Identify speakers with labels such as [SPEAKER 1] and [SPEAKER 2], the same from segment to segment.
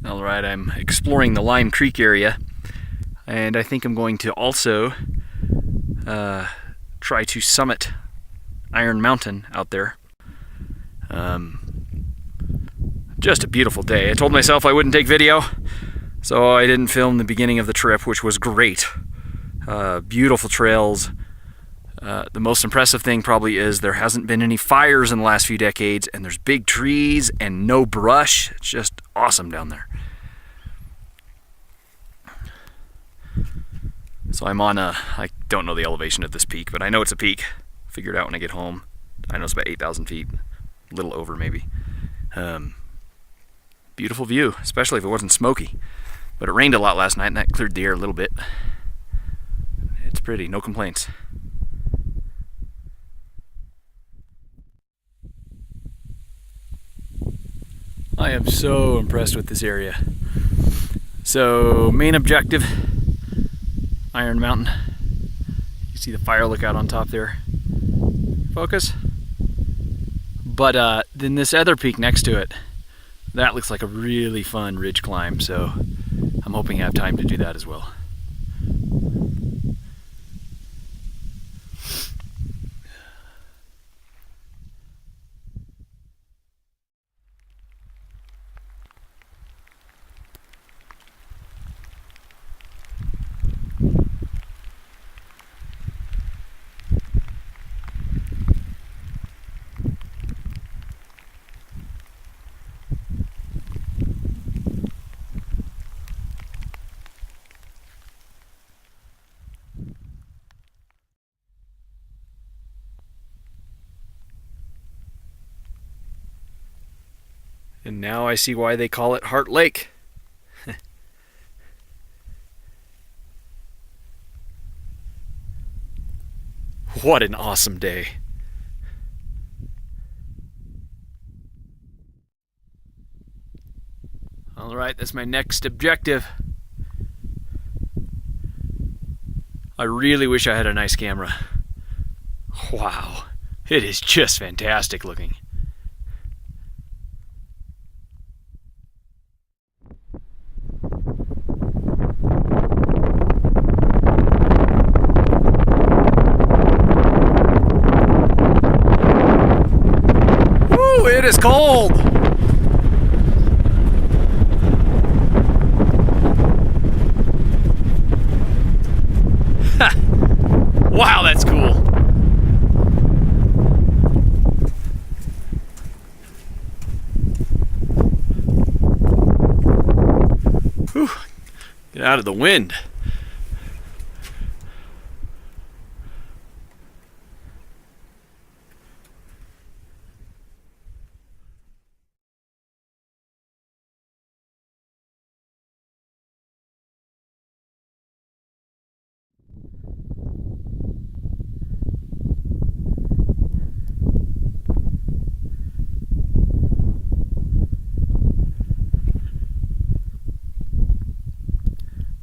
[SPEAKER 1] Alright, I'm exploring the Lime Creek area, and I think I'm going to also try to summit Iron Mountain out there. Just a beautiful day. I told myself I wouldn't take video, so I didn't film the beginning of the trip, which was great. Beautiful trails. The most impressive thing probably is there hasn't been any fires in the last few decades, and there's big trees and no brush. It's just awesome down there. So I'm on I don't know the elevation of this peak, but I know it's a peak. Figure it out when I get home. I know it's about 8,000 feet, a little over maybe. Beautiful view, especially if it wasn't smoky. But it rained a lot last night and that cleared the air a little bit. It's pretty, no complaints. I am so impressed with this area. So, main objective, Iron Mountain. You see the fire lookout on top there. Focus. But then this other peak next to it, that looks like a really fun ridge climb, so I'm hoping I have time to do that as well. And now I see why they call it Heart Lake. What an awesome day. All right, that's my next objective. I really wish I had a nice camera. Wow, it is just fantastic looking. It is cold. Wow, that's cool. Whew. Get out of the wind.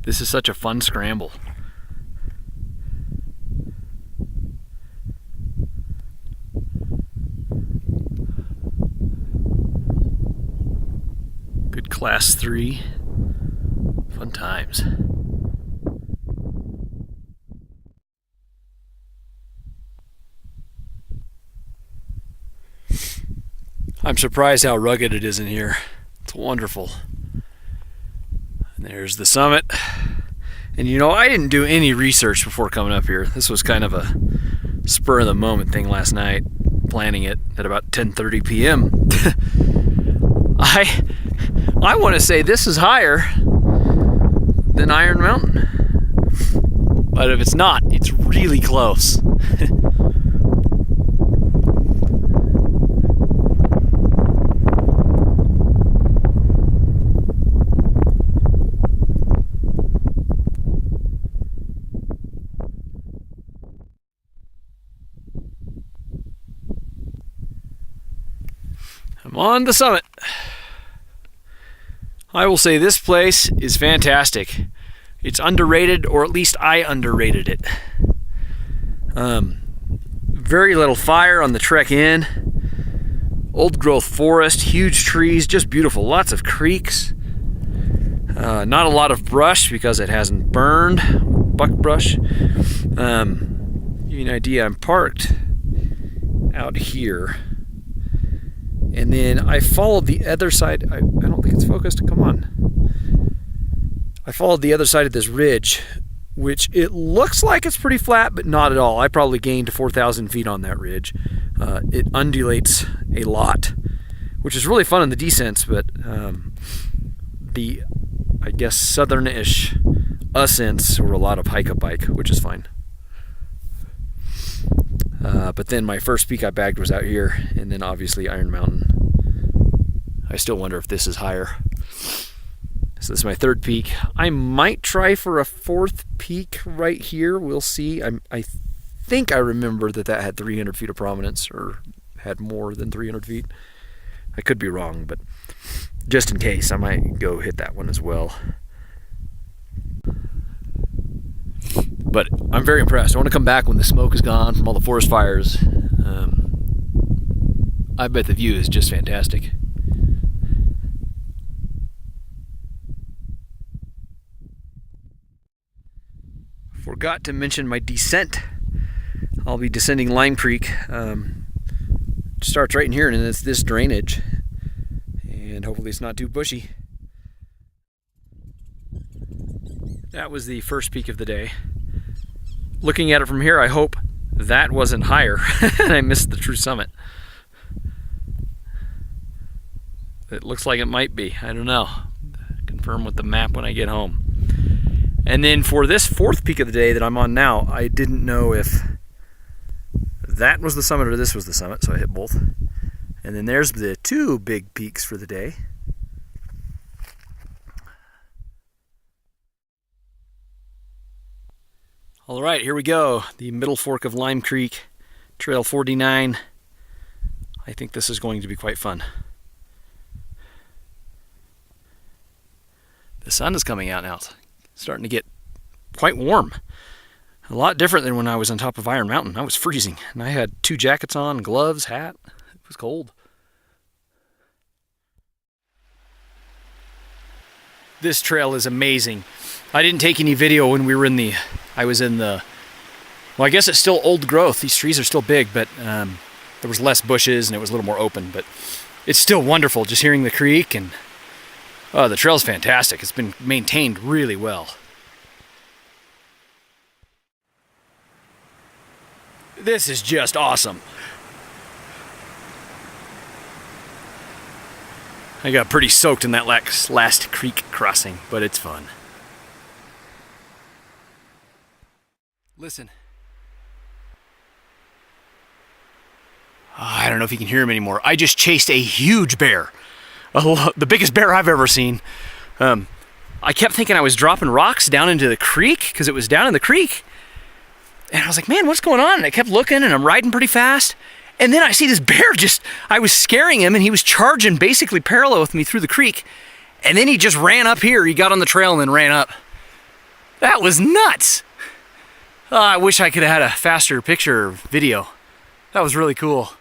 [SPEAKER 1] This is such a fun scramble. Good class 3. Fun times. I'm surprised how rugged it is in here. It's wonderful. And there's the summit. And you know, I didn't do any research before coming up here. This was kind of a spur of the moment thing last night, planning it at about 10:30 p.m. I want to say this is higher than Iron Mountain. But if it's not, it's really close. I'm on the summit. I will say this place is fantastic. It's underrated, or at least I underrated it. Very little fire on the trek in. Old growth forest, huge trees, just beautiful. Lots of creeks. Not a lot of brush because it hasn't burned, buckbrush. Give you an idea, I'm parked out here. And then I followed the other side. I don't think it's focused. Come on. I followed the other side of this ridge, which it looks like it's pretty flat, but not at all. I probably gained 4,000 feet on that ridge. It undulates a lot, which is really fun in the descents, but the, I guess, southern-ish ascents were a lot of hike-a-bike, which is fine. But then my first peak I bagged was out here, and then obviously Iron Mountain. I still wonder if this is higher. So this is my third peak. I might try for a fourth peak right here. We'll see. I think I remember that had 300 feet of prominence, or had more than 300 feet. I could be wrong, but just in case, I might go hit that one as well. But I'm very impressed. I want to come back when the smoke is gone from all the forest fires. I bet the view is just fantastic. Forgot to mention my descent. I'll be descending Lime Creek. Starts right in here, and it's this drainage. And hopefully it's not too bushy. That was the first peak of the day. Looking at it from here, I hope that wasn't higher and I missed the true summit. It looks like it might be. I don't know. Confirm with the map when I get home. And then for this fourth peak of the day that I'm on now, I didn't know if that was the summit or this was the summit, so I hit both. And then there's the two big peaks for the day. All right, here we go. The middle fork of Lime Creek, Trail 49. I think this is going to be quite fun. The sun is coming out now. It's starting to get quite warm. A lot different than when I was on top of Iron Mountain. I was freezing, and I had 2 jackets on, gloves, hat. It was cold. This trail is amazing. I didn't take any video when we were in the, well, I guess it's still old growth. These trees are still big, but there was less bushes and it was a little more open, but it's still wonderful just hearing the creek, and the trail's fantastic. It's been maintained really well. This is just awesome. I got pretty soaked in that last creek crossing, but it's fun. Listen. I don't know if you can hear him anymore. I just chased a huge bear. The biggest bear I've ever seen. I kept thinking I was dropping rocks down into the creek because it was down in the creek. And I was like, man, what's going on? And I kept looking, and I'm riding pretty fast. And then I see this bear I was scaring him, and he was charging basically parallel with me through the creek. And then he just ran up here. He got on the trail and then ran up. That was nuts. I wish I could have had a faster picture video. That was really cool.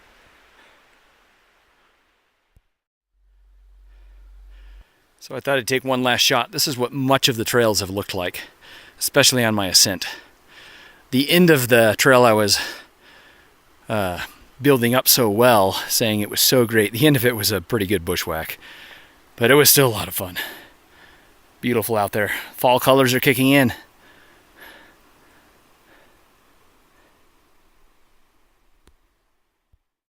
[SPEAKER 1] So I thought I'd take one last shot. This is what much of the trails have looked like, especially on my ascent. The end of the trail I was building up so well, saying it was so great. The end of it was a pretty good bushwhack, but it was still a lot of fun. Beautiful out there. Fall colors are kicking in.